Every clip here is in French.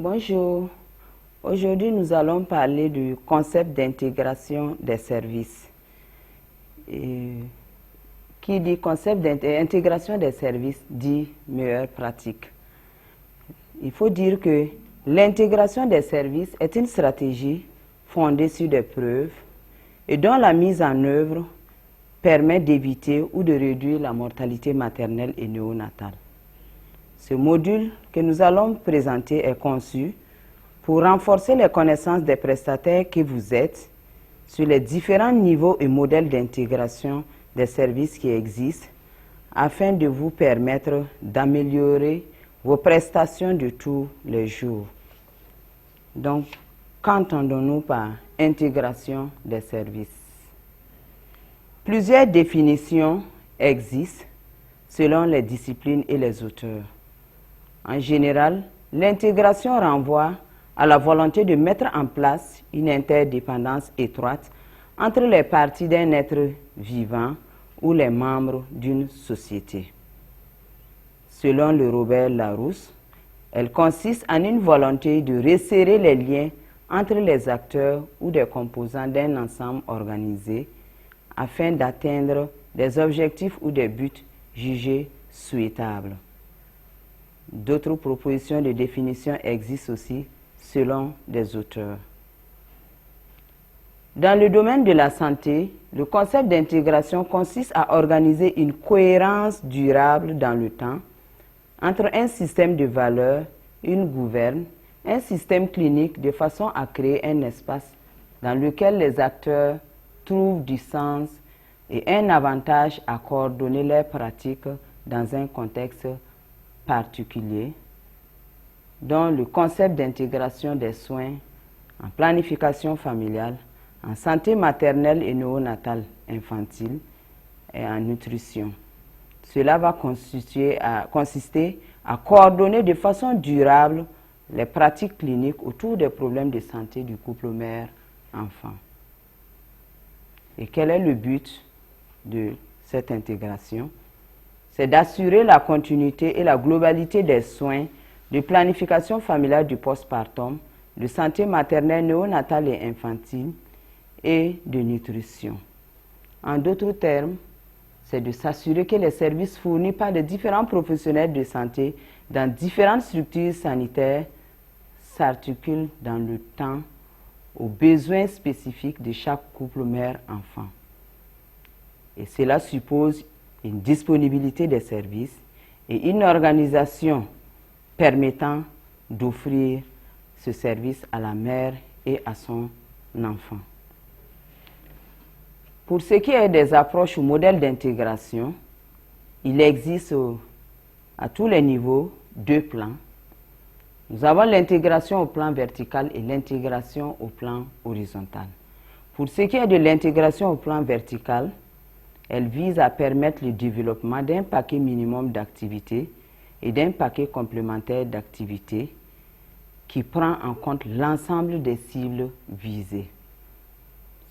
Bonjour. Aujourd'hui, nous allons parler du concept d'intégration des services. Qui dit concept d'intégration des services dit meilleure pratique. Il faut dire que l'intégration des services est une stratégie fondée sur des preuves et dont la mise en œuvre permet d'éviter ou de réduire la mortalité maternelle et néonatale. Ce module que nous allons présenter est conçu pour renforcer les connaissances des prestataires que vous êtes sur les différents niveaux et modèles d'intégration des services qui existent afin de vous permettre d'améliorer vos prestations de tous les jours. Donc, qu'entendons-nous par intégration des services? Plusieurs définitions existent selon les disciplines et les auteurs. En général, l'intégration renvoie à la volonté de mettre en place une interdépendance étroite entre les parties d'un être vivant ou les membres d'une société. Selon le Robert Larousse, elle consiste en une volonté de resserrer les liens entre les acteurs ou des composants d'un ensemble organisé afin d'atteindre des objectifs ou des buts jugés souhaitables. D'autres propositions de définition existent aussi selon des auteurs. Dans le domaine de la santé, le concept d'intégration consiste à organiser une cohérence durable dans le temps entre un système de valeurs, une gouverne, un système clinique de façon à créer un espace dans lequel les acteurs trouvent du sens et un avantage à coordonner leurs pratiques dans un contexte particulier, dont le concept d'intégration des soins en planification familiale, en santé maternelle et néonatale infantile et en nutrition. Cela va consister à coordonner de façon durable les pratiques cliniques autour des problèmes de santé du couple mère-enfant. Et quel est le but de cette intégration? C'est d'assurer la continuité et la globalité des soins de planification familiale du postpartum, de santé maternelle, néonatale et infantile et de nutrition. En d'autres termes, c'est de s'assurer que les services fournis par les différents professionnels de santé dans différentes structures sanitaires s'articulent dans le temps aux besoins spécifiques de chaque couple mère-enfant. Et cela suppose une disponibilité des services et une organisation permettant d'offrir ce service à la mère et à son enfant. Pour ce qui est des approches ou modèles d'intégration, il existe à tous les niveaux deux plans. Nous avons l'intégration au plan vertical et l'intégration au plan horizontal. Pour ce qui est de l'intégration au plan vertical, elle vise à permettre le développement d'un paquet minimum d'activités et d'un paquet complémentaire d'activités qui prend en compte l'ensemble des cibles visées.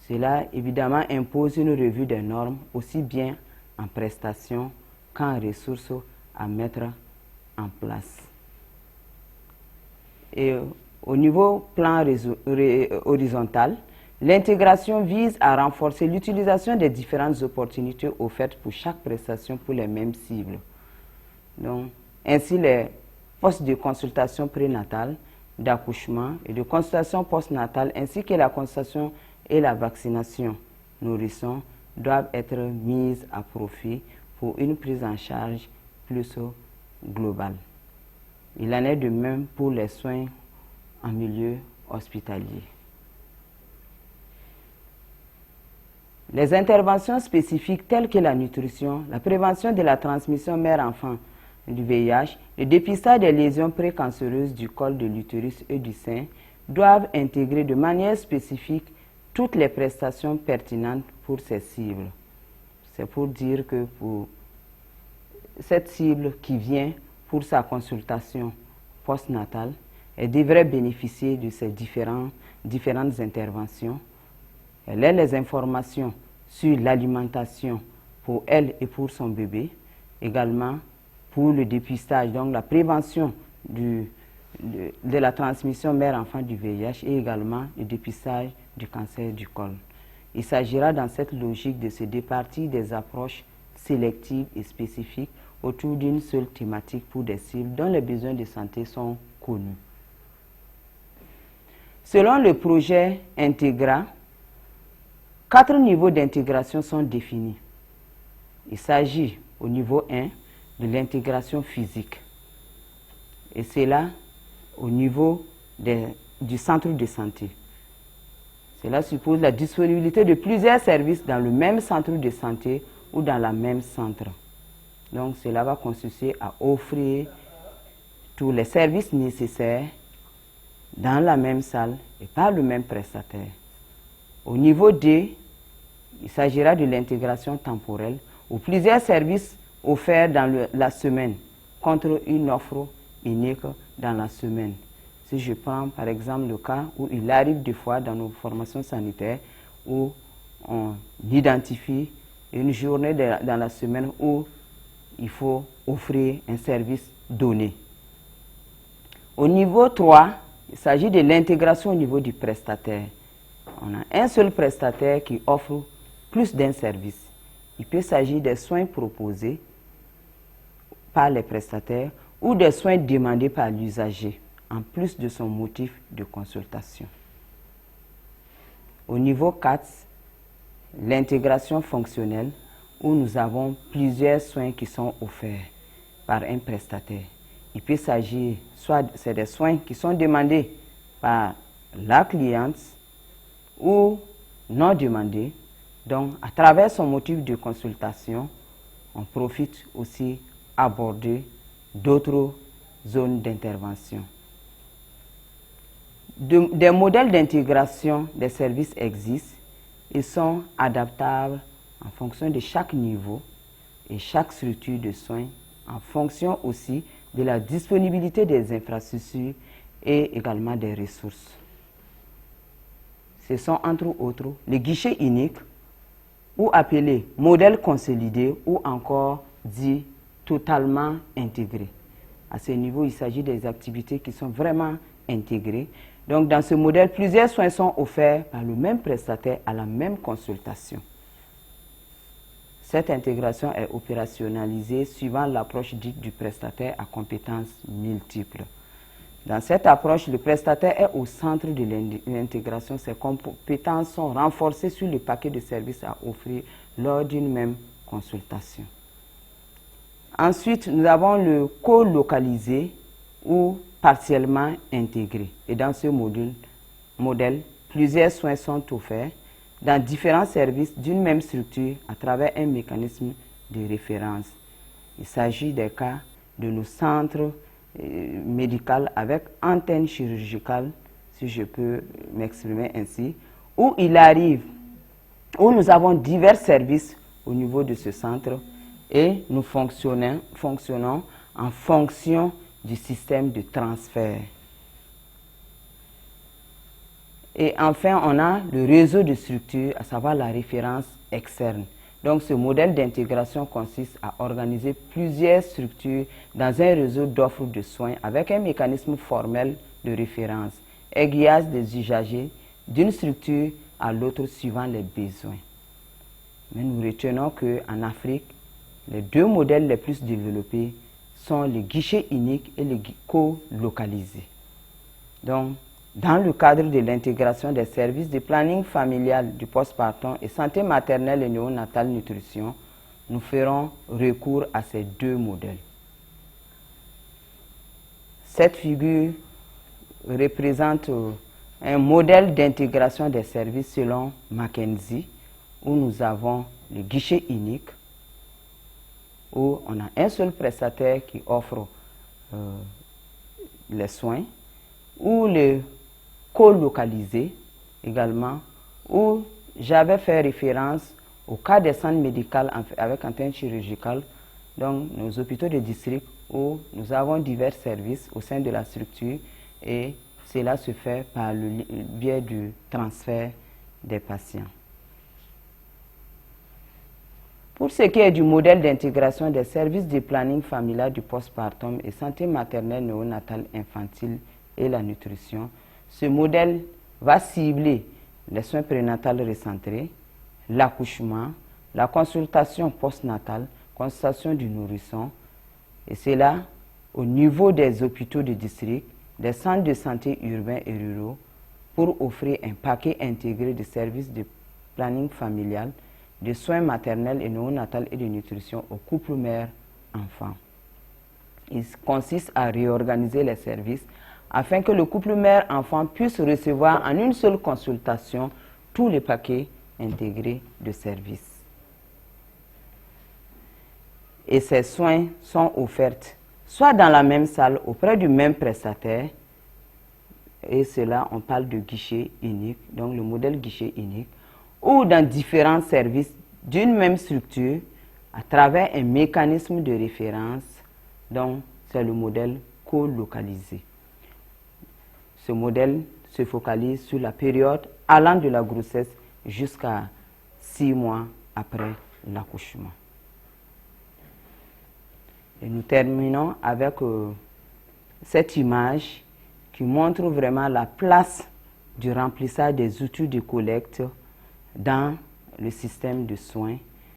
Cela, évidemment, impose une revue des normes, aussi bien en prestations qu'en ressources à mettre en place. Et au niveau plan horizontal, l'intégration vise à renforcer l'utilisation des différentes opportunités offertes pour chaque prestation pour les mêmes cibles. Donc, ainsi, les postes de consultation prénatale, d'accouchement et de consultation postnatale, ainsi que la consultation et la vaccination nourrisson doivent être mises à profit pour une prise en charge plus globale. Il en est de même pour les soins en milieu hospitalier. Les interventions spécifiques telles que la nutrition, la prévention de la transmission mère-enfant du VIH, le dépistage des lésions précancéreuses du col de l'utérus et du sein doivent intégrer de manière spécifique toutes les prestations pertinentes pour ces cibles. C'est pour dire que pour cette cible qui vient pour sa consultation postnatale, elle devrait bénéficier de ces différentes interventions. Elle a les informations sur l'alimentation pour elle et pour son bébé, également pour le dépistage, donc la prévention du de la transmission mère-enfant du VIH et également le dépistage du cancer du col. Il s'agira dans cette logique de se départir des approches sélectives et spécifiques autour d'une seule thématique pour des cibles dont les besoins de santé sont connus. Selon le projet Integra, 4 niveaux d'intégration sont définis. Il s'agit au niveau 1 de l'intégration physique. Et c'est là au niveau du centre de santé. Cela suppose la disponibilité de plusieurs services dans le même centre de santé ou dans la même centre. Donc cela va consister à offrir tous les services nécessaires dans la même salle et par le même prestataire. Au niveau D, il s'agira de l'intégration temporelle où plusieurs services offerts dans la semaine contre une offre unique dans la semaine. Si je prends par exemple le cas où il arrive des fois dans nos formations sanitaires où on identifie une journée dans la semaine où il faut offrir un service donné. Au niveau 3, il s'agit de l'intégration au niveau du prestataire. On a un seul prestataire qui offre plus d'un service. Il peut s'agir des soins proposés par les prestataires ou des soins demandés par l'usager, en plus de son motif de consultation. Au niveau 4, l'intégration fonctionnelle, où nous avons plusieurs soins qui sont offerts par un prestataire. Il peut s'agir, soit c'est des soins qui sont demandés par la cliente ou non demandés. Donc, à travers son motif de consultation, on profite aussi aborder d'autres zones d'intervention. Des modèles d'intégration des services existent et sont adaptables en fonction de chaque niveau et chaque structure de soins, en fonction aussi de la disponibilité des infrastructures et également des ressources. Ce sont entre autres les guichets uniques ou appelés modèles consolidés ou encore dit totalement intégrés. À ce niveau, il s'agit des activités qui sont vraiment intégrées. Donc, dans ce modèle, plusieurs soins sont offerts par le même prestataire à la même consultation. Cette intégration est opérationnalisée suivant l'approche dite du prestataire à compétences multiples. Dans cette approche, le prestataire est au centre de l'intégration. Ses compétences sont renforcées sur le paquet de services à offrir lors d'une même consultation. Ensuite, nous avons le co-localisé ou partiellement intégré. Et dans ce modèle, plusieurs soins sont offerts dans différents services d'une même structure à travers un mécanisme de référence. Il s'agit des cas de nos centres médicaux avec antenne chirurgicale, si je peux m'exprimer ainsi, où nous avons divers services au niveau de ce centre et nous fonctionnons en fonction du système de transfert. Et enfin, on a le réseau de structures, à savoir la référence externe. Donc, ce modèle d'intégration consiste à organiser plusieurs structures dans un réseau d'offres de soins avec un mécanisme formel de référence, aiguillage des usagers d'une structure à l'autre suivant les besoins. Mais nous retenons qu'en Afrique, les deux modèles les plus développés sont les guichets uniques et les co-localisés. Donc, dans le cadre de l'intégration des services de planning familial du postpartum et santé maternelle et néonatale nutrition, nous ferons recours à ces deux modèles. Cette figure représente un modèle d'intégration des services selon McKinsey, où nous avons le guichet unique, où on a un seul prestataire qui offre les soins, ou le co-localisé également, où j'avais fait référence au cas des centres médicaux avec antenne chirurgicale, donc nos hôpitaux de district où nous avons divers services au sein de la structure et cela se fait par le biais du transfert des patients. Pour ce qui est du modèle d'intégration des services de planning familial du postpartum et santé maternelle, néonatale, infantile et la nutrition, ce modèle va cibler les soins prénatals recentrés, l'accouchement, la consultation postnatale, consultation du nourrisson, et cela au niveau des hôpitaux de district, des centres de santé urbains et ruraux, pour offrir un paquet intégré de services de planning familial, de soins maternels et néonatales et de nutrition aux couples mère-enfant. Il consiste à réorganiser les services afin que le couple mère-enfant puisse recevoir en une seule consultation tous les paquets intégrés de services. Et ces soins sont offerts soit dans la même salle auprès du même prestataire, et cela on parle de guichet unique, donc le modèle guichet unique, ou dans différents services d'une même structure à travers un mécanisme de référence, donc c'est le modèle colocalisé. Ce modèle se focalise sur la période allant de la grossesse jusqu'à 6 mois après l'accouchement. Et nous terminons avec cette image qui montre vraiment la place du remplissage des outils de collecte dans le système de soins